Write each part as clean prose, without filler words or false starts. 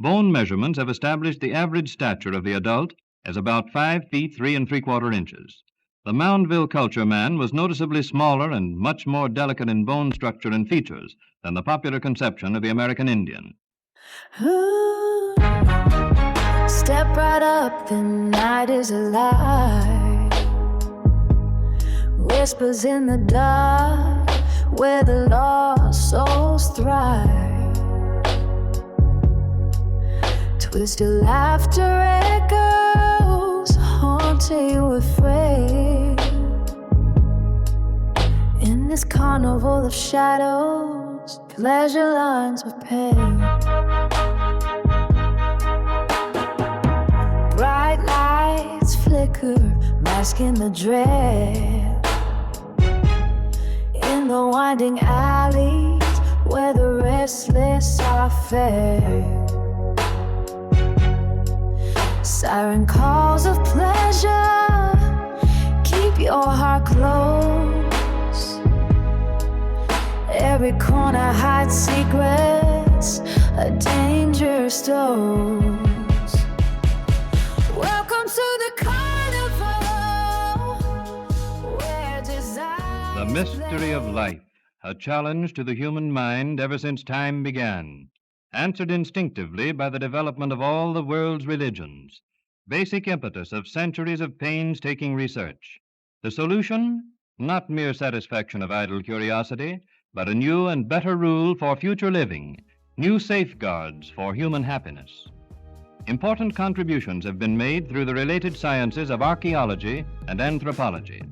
Bone measurements have established the average stature of the adult as about 5 feet 3 3/4 inches. The Moundville culture man was noticeably smaller and much more delicate in bone structure and features than the popular conception of the American Indian. Ooh, step right up, the night is alive. Whispers in the dark, where the lost souls thrive. Twisted laughter echoes, haunting you afraid. In this carnival of shadows, pleasure lines with pain. Bright lights flicker, masking the dread. In the winding alleys where the restless are fed. Siren calls of pleasure, keep your heart close. Every corner hides secrets, a danger stows. Welcome to the carnival, where desire. The mystery of life, a challenge to the human mind ever since time began, answered instinctively by the development of all the world's religions. Basic impetus of centuries of painstaking research. The solution? Not mere satisfaction of idle curiosity, but a new and better rule for future living, new safeguards for human happiness. Important contributions have been made through the related sciences of archaeology and anthropology.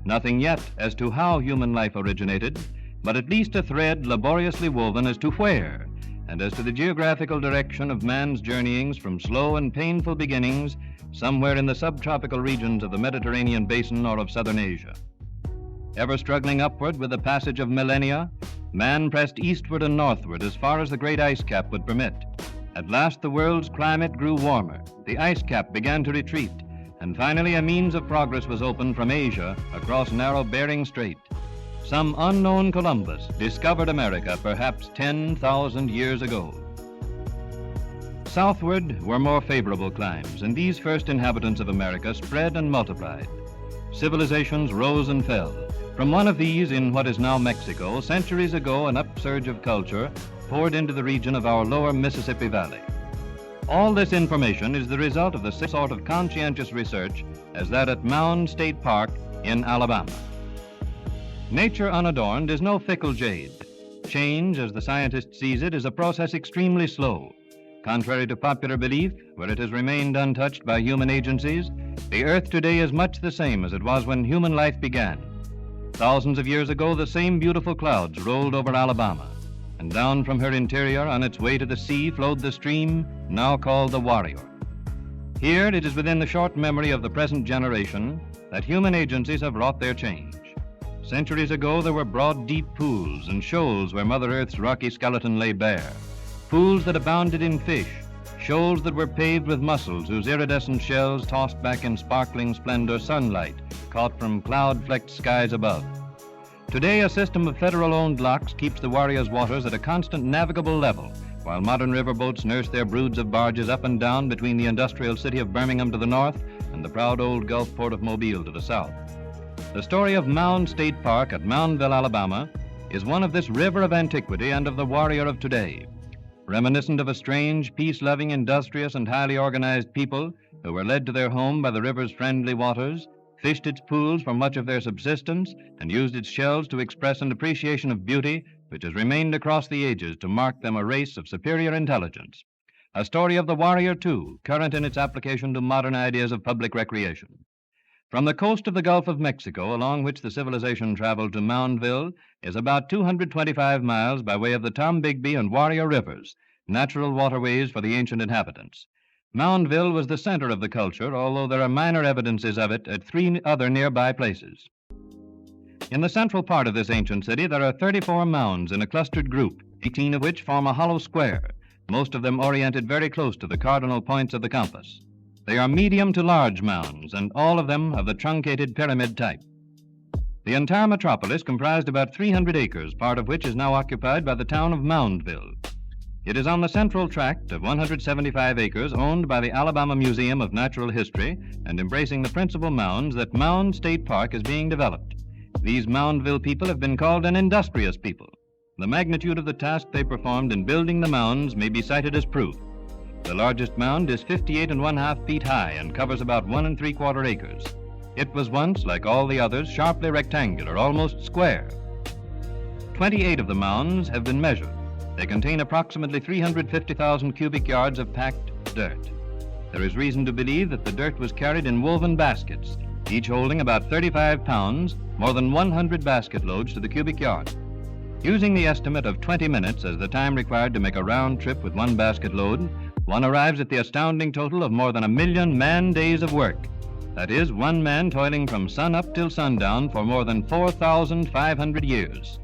Nothing yet as to how human life originated, but at least a thread laboriously woven as to where, and as to the geographical direction of man's journeyings from slow and painful beginnings somewhere in the subtropical regions of the Mediterranean basin or of southern Asia. Ever struggling upward with the passage of millennia, man pressed eastward and northward as far as the great ice cap would permit. At last the world's climate grew warmer, the ice cap began to retreat, and finally a means of progress was opened from Asia across narrow Bering Strait. Some unknown Columbus discovered America perhaps 10,000 years ago. Southward were more favorable climes, and these first inhabitants of America spread and multiplied. Civilizations rose and fell. From one of these, in what is now Mexico, centuries ago an upsurge of culture poured into the region of our lower Mississippi Valley. All this information is the result of the same sort of conscientious research as that at Mound State Park in Alabama. Nature unadorned is no fickle jade. Change, as the scientist sees it, is a process extremely slow. Contrary to popular belief, where it has remained untouched by human agencies, the earth today is much the same as it was when human life began. Thousands of years ago, the same beautiful clouds rolled over Alabama, and down from her interior on its way to the sea flowed the stream now called the Warrior. Here it is within the short memory of the present generation that human agencies have wrought their change. Centuries ago, there were broad, deep pools and shoals where Mother Earth's rocky skeleton lay bare. Pools that abounded in fish, shoals that were paved with mussels whose iridescent shells tossed back in sparkling splendor sunlight caught from cloud-flecked skies above. Today, a system of federal-owned locks keeps the Warrior's waters at a constant navigable level, while modern riverboats nurse their broods of barges up and down between the industrial city of Birmingham to the north and the proud old Gulf port of Mobile to the south. The story of Mound State Park at Moundville, Alabama, is one of this river of antiquity and of the warrior of today, reminiscent of a strange, peace-loving, industrious, and highly organized people who were led to their home by the river's friendly waters, fished its pools for much of their subsistence, and used its shells to express an appreciation of beauty which has remained across the ages to mark them a race of superior intelligence. A story of the warrior, too, current in its application to modern ideas of public recreation. From the coast of the Gulf of Mexico, along which the civilization traveled to Moundville, is about 225 miles by way of the Tombigbee and Warrior Rivers, natural waterways for the ancient inhabitants. Moundville was the center of the culture, although there are minor evidences of it at 3 other nearby places. In the central part of this ancient city, there are 34 mounds in a clustered group, 18 of which form a hollow square, most of them oriented very close to the cardinal points of the compass. They are medium to large mounds, and all of them of the truncated pyramid type. The entire metropolis comprised about 300 acres, part of which is now occupied by the town of Moundville. It is on the central tract of 175 acres owned by the Alabama Museum of Natural History and embracing the principal mounds that Mound State Park is being developed. These Moundville people have been called an industrious people. The magnitude of the task they performed in building the mounds may be cited as proof. The largest mound is 58 1/2 feet high and covers about 1 3/4 acres. It was once, like all the others, sharply rectangular, almost square. 28 of the mounds have been measured. They contain approximately 350,000 cubic yards of packed dirt. There is reason to believe that the dirt was carried in woven baskets, each holding about 35 pounds, more than 100 basket loads to the cubic yard. Using the estimate of 20 minutes as the time required to make a round trip with one basket load, one arrives at the astounding total of more than 1 million man-days of work. That is, one man toiling from sun up till sundown for more than 4,500 years.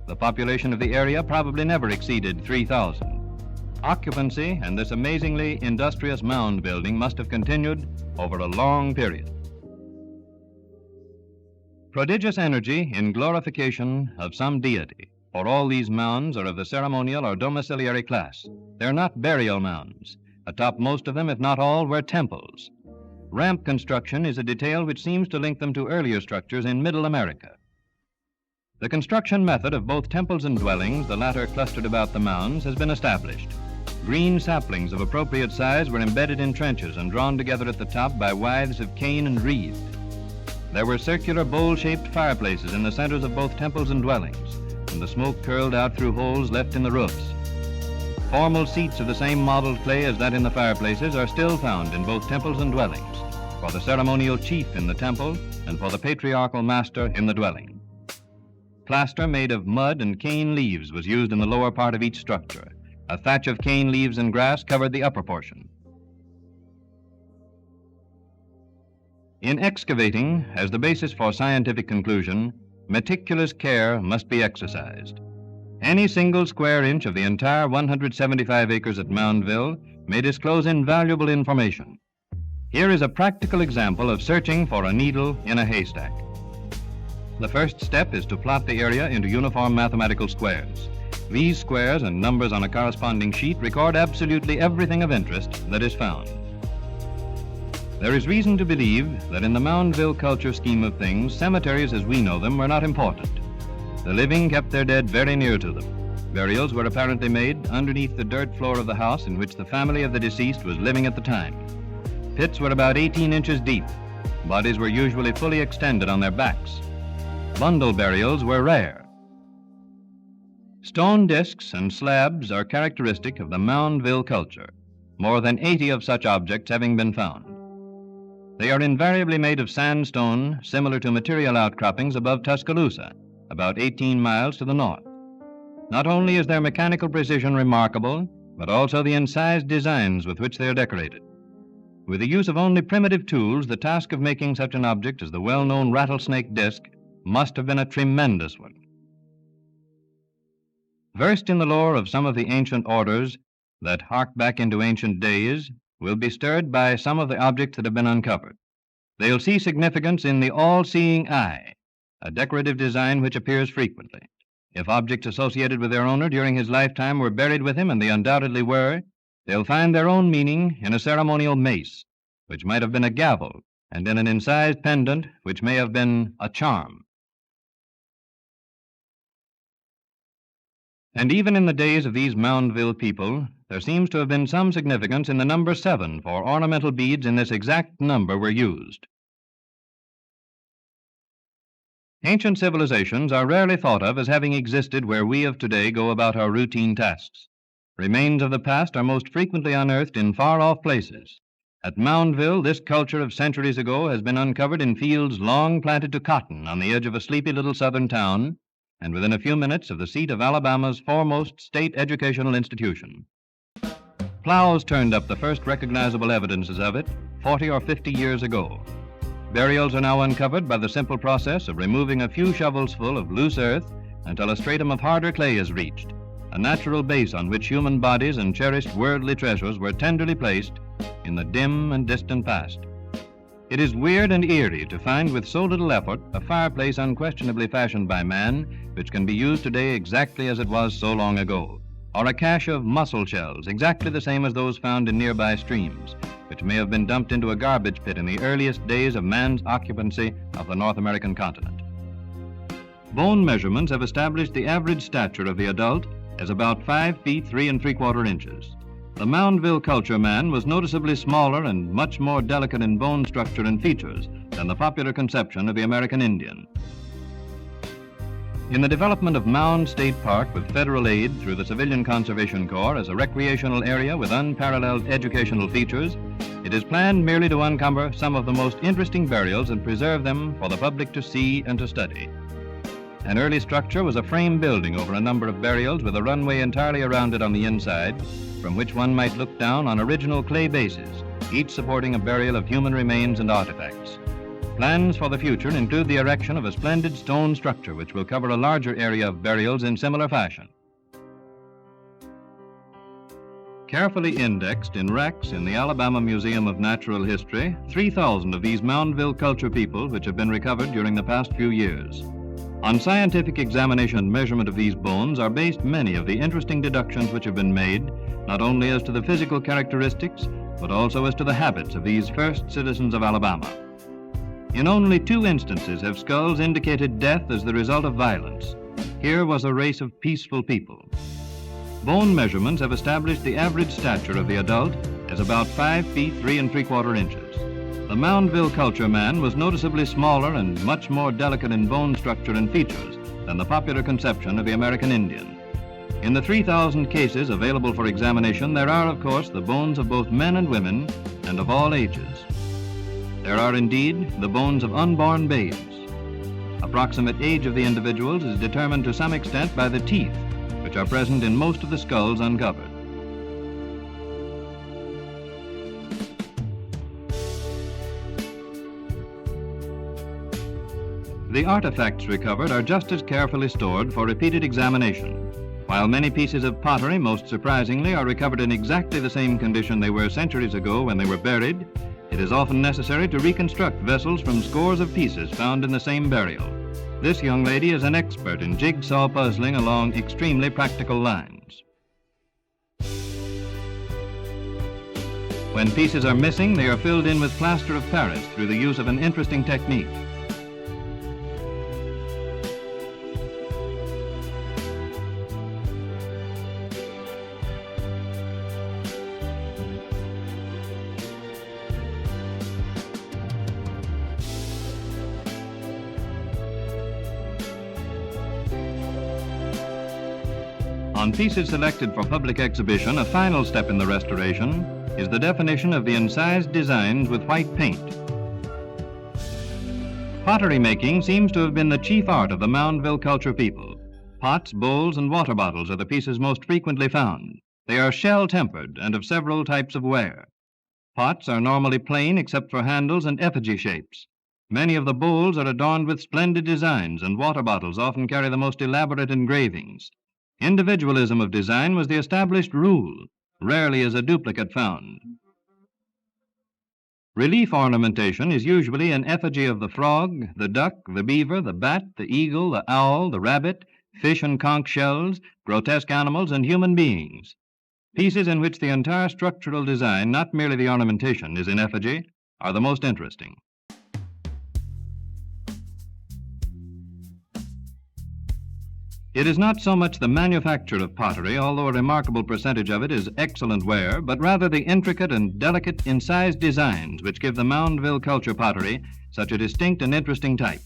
The population of the area probably never exceeded 3,000. Occupancy and this amazingly industrious mound building must have continued over a long period. Prodigious energy in glorification of some deity, for all these mounds are of the ceremonial or domiciliary class. They're not burial mounds. Atop most of them, if not all, were temples. Ramp construction is a detail which seems to link them to earlier structures in Middle America. The construction method of both temples and dwellings, the latter clustered about the mounds, has been established. Green saplings of appropriate size were embedded in trenches and drawn together at the top by withes of cane and reed. There were circular bowl-shaped fireplaces in the centers of both temples and dwellings, and the smoke curled out through holes left in the roofs. Formal seats of the same modeled clay as that in the fireplaces are still found in both temples and dwellings, for the ceremonial chief in the temple and for the patriarchal master in the dwelling. Plaster made of mud and cane leaves was used in the lower part of each structure. A thatch of cane leaves and grass covered the upper portion. In excavating, as the basis for scientific conclusion, meticulous care must be exercised. Any single square inch of the entire 175 acres at Moundville may disclose invaluable information. Here is a practical example of searching for a needle in a haystack. The first step is to plot the area into uniform mathematical squares. These squares and numbers on a corresponding sheet record absolutely everything of interest that is found. There is reason to believe that in the Moundville culture scheme of things, cemeteries as we know them were not important. The living kept their dead very near to them. Burials were apparently made underneath the dirt floor of the house in which the family of the deceased was living at the time. Pits were about 18 inches deep. Bodies were usually fully extended on their backs. Bundle burials were rare. Stone discs and slabs are characteristic of the Moundville culture, more than 80 of such objects having been found. They are invariably made of sandstone, similar to material outcroppings above Tuscaloosa, about 18 miles to the north. Not only is their mechanical precision remarkable, but also the incised designs with which they are decorated. With the use of only primitive tools, the task of making such an object as the well-known rattlesnake disc must have been a tremendous one. Versed in the lore of some of the ancient orders that hark back into ancient days will be stirred by some of the objects that have been uncovered. They'll see significance in the all-seeing eye, a decorative design which appears frequently. If objects associated with their owner during his lifetime were buried with him, and they undoubtedly were, they'll find their own meaning in a ceremonial mace, which might have been a gavel, and in an incised pendant, which may have been a charm. And even in the days of these Moundville people, there seems to have been some significance in the number 7, for ornamental beads in this exact number were used. Ancient civilizations are rarely thought of as having existed where we of today go about our routine tasks. Remains of the past are most frequently unearthed in far-off places. At Moundville, this culture of centuries ago has been uncovered in fields long planted to cotton on the edge of a sleepy little southern town, and within a few minutes of the seat of Alabama's foremost state educational institution. Plows turned up the first recognizable evidences of it 40 or 50 years ago. Burials are now uncovered by the simple process of removing a few shovels full of loose earth until a stratum of harder clay is reached, a natural base on which human bodies and cherished worldly treasures were tenderly placed in the dim and distant past. It is weird and eerie to find with so little effort a fireplace unquestionably fashioned by man, which can be used today exactly as it was so long ago, or a cache of mussel shells, exactly the same as those found in nearby streams, which may have been dumped into a garbage pit in the earliest days of man's occupancy of the North American continent. Bone measurements have established the average stature of the adult as about 5 feet 3 3/4 inches. The Moundville culture man was noticeably smaller and much more delicate in bone structure and features than the popular conception of the American Indian. In the development of Mound State Park with federal aid through the Civilian Conservation Corps as a recreational area with unparalleled educational features, it is planned merely to uncover some of the most interesting burials and preserve them for the public to see and to study. An early structure was a frame building over a number of burials with a runway entirely around it on the inside, from which one might look down on original clay bases, each supporting a burial of human remains and artifacts. Plans for the future include the erection of a splendid stone structure which will cover a larger area of burials in similar fashion. Carefully indexed in wrecks in the Alabama Museum of Natural History, 3,000 of these Moundville culture people which have been recovered during the past few years. On scientific examination and measurement of these bones are based many of the interesting deductions which have been made, not only as to the physical characteristics, but also as to the habits of these first citizens of Alabama. In only 2 instances have skulls indicated death as the result of violence. Here was a race of peaceful people. Bone measurements have established the average stature of the adult as about 5 feet 3 3/4 inches. The Moundville culture man was noticeably smaller and much more delicate in bone structure and features than the popular conception of the American Indian. In the 3,000 cases available for examination, there are, of course, the bones of both men and women and of all ages. There are indeed the bones of unborn babes. Approximate age of the individuals is determined to some extent by the teeth, which are present in most of the skulls uncovered. The artifacts recovered are just as carefully stored for repeated examination. While many pieces of pottery, most surprisingly, are recovered in exactly the same condition they were centuries ago when they were buried, it is often necessary to reconstruct vessels from scores of pieces found in the same burial. This young lady is an expert in jigsaw puzzling along extremely practical lines. When pieces are missing, they are filled in with plaster of Paris through the use of an interesting technique. On pieces selected for public exhibition, a final step in the restoration is the definition of the incised designs with white paint. Pottery making seems to have been the chief art of the Moundville culture people. Pots, bowls, and water bottles are the pieces most frequently found. They are shell-tempered and of several types of ware. Pots are normally plain except for handles and effigy shapes. Many of the bowls are adorned with splendid designs, and water bottles often carry the most elaborate engravings. Individualism of design was the established rule. Rarely is a duplicate found. Relief ornamentation is usually an effigy of the frog, the duck, the beaver, the bat, the eagle, the owl, the rabbit, fish and conch shells, grotesque animals, and human beings. Pieces in which the entire structural design, not merely the ornamentation, is in effigy, are the most interesting. It is not so much the manufacture of pottery, although a remarkable percentage of it is excellent ware, but rather the intricate and delicate incised designs which give the Moundville culture pottery such a distinct and interesting type.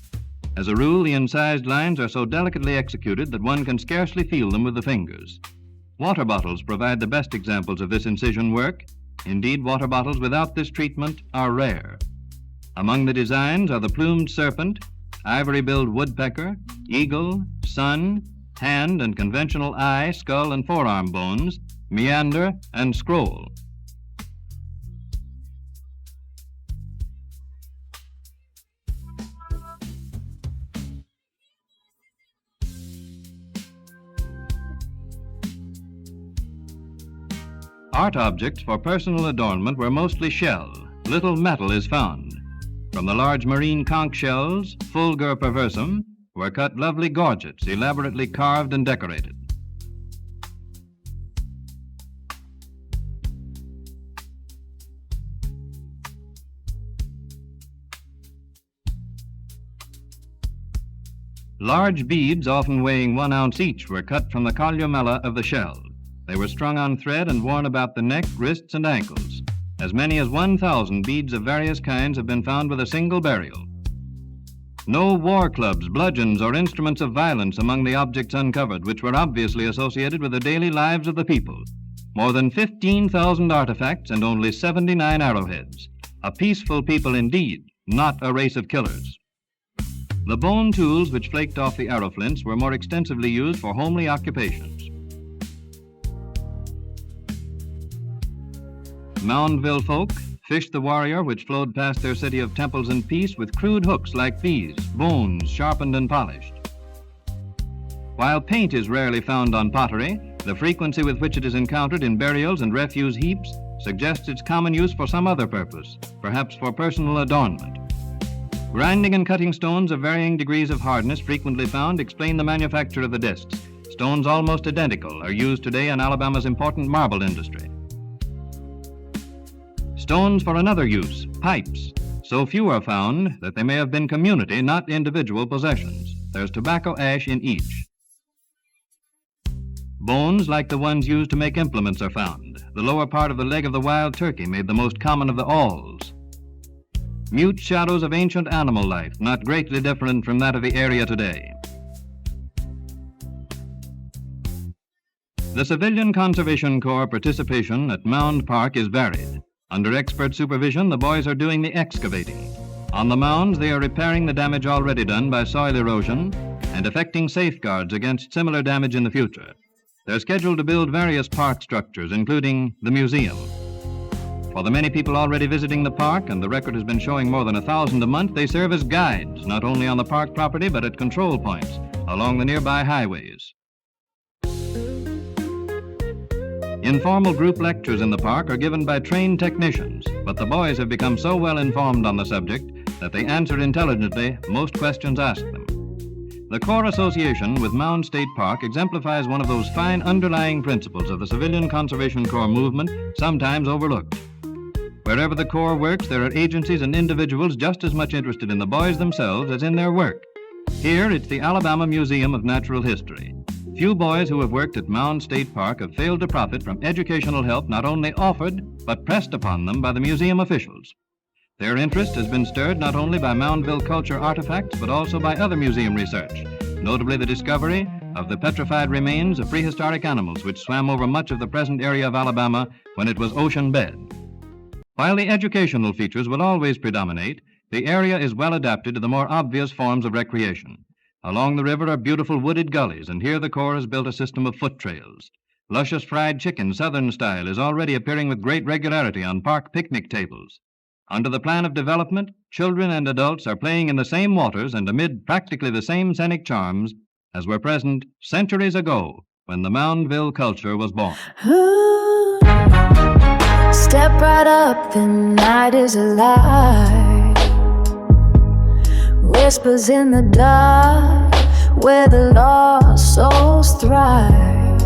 As a rule, the incised lines are so delicately executed that one can scarcely feel them with the fingers. Water bottles provide the best examples of this incision work. Indeed, water bottles without this treatment are rare. Among the designs are the plumed serpent, ivory-billed woodpecker, eagle, sun, hand and conventional eye, skull, and forearm bones, meander, and scroll. Art objects for personal adornment were mostly shell. Little metal is found. From the large marine conch shells, Fulgur perversum, were cut lovely gorgets, elaborately carved and decorated. Large beads, often weighing 1 ounce each, were cut from the columella of the shell. They were strung on thread and worn about the neck, wrists, and ankles. As many as 1,000 beads of various kinds have been found with a single burial. No war clubs, bludgeons, or instruments of violence among the objects uncovered, which were obviously associated with the daily lives of the people. More than 15,000 artifacts and only 79 arrowheads. A peaceful people indeed, not a race of killers. The bone tools which flaked off the arrow flints were more extensively used for homely occupations. Moundville folk fished the warrior which flowed past their city of temples and peace with crude hooks like these, bones sharpened and polished. While paint is rarely found on pottery, the frequency with which it is encountered in burials and refuse heaps suggests its common use for some other purpose, perhaps for personal adornment. Grinding and cutting stones of varying degrees of hardness frequently found explain the manufacture of the discs. Stones almost identical are used today in Alabama's important marble industry. Stones for another use, pipes. So few are found that they may have been community, not individual possessions. There's tobacco ash in each. Bones like the ones used to make implements are found. The lower part of the leg of the wild turkey made the most common of the awls. Mute shadows of ancient animal life, not greatly different from that of the area today. The Civilian Conservation Corps participation at Mound Park is varied. Under expert supervision, the boys are doing the excavating. On the mounds, they are repairing the damage already done by soil erosion and effecting safeguards against similar damage in the future. They're scheduled to build various park structures, including the museum. For the many people already visiting the park, and the record has been showing more than 1,000 a month, they serve as guides, not only on the park property, but at control points along the nearby highways. Informal group lectures in the park are given by trained technicians, but the boys have become so well informed on the subject that they answer intelligently most questions asked them. The Corps association with Mound State Park exemplifies one of those fine underlying principles of the Civilian Conservation Corps movement, sometimes overlooked. Wherever the Corps works, there are agencies and individuals just as much interested in the boys themselves as in their work. Here, it's the Alabama Museum of Natural History. Few boys who have worked at Mound State Park have failed to profit from educational help not only offered, but pressed upon them by the museum officials. Their interest has been stirred not only by Moundville culture artifacts, but also by other museum research, notably the discovery of the petrified remains of prehistoric animals which swam over much of the present area of Alabama when it was ocean bed. While the educational features will always predominate, the area is well adapted to the more obvious forms of recreation. Along the river are beautiful wooded gullies, and here the Corps has built a system of foot trails. Luscious fried chicken, Southern style, is already appearing with great regularity on park picnic tables. Under the plan of development, children and adults are playing in the same waters and amid practically the same scenic charms as were present centuries ago when the Moundville culture was born. Ooh, step right up, the night is alive. Whispers in the dark, where the lost souls thrive.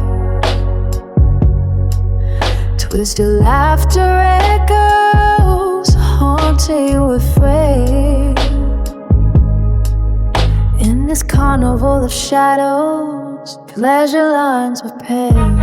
Twisted laughter echoes, haunting you afraid. In this carnival of shadows, pleasure lines with pain.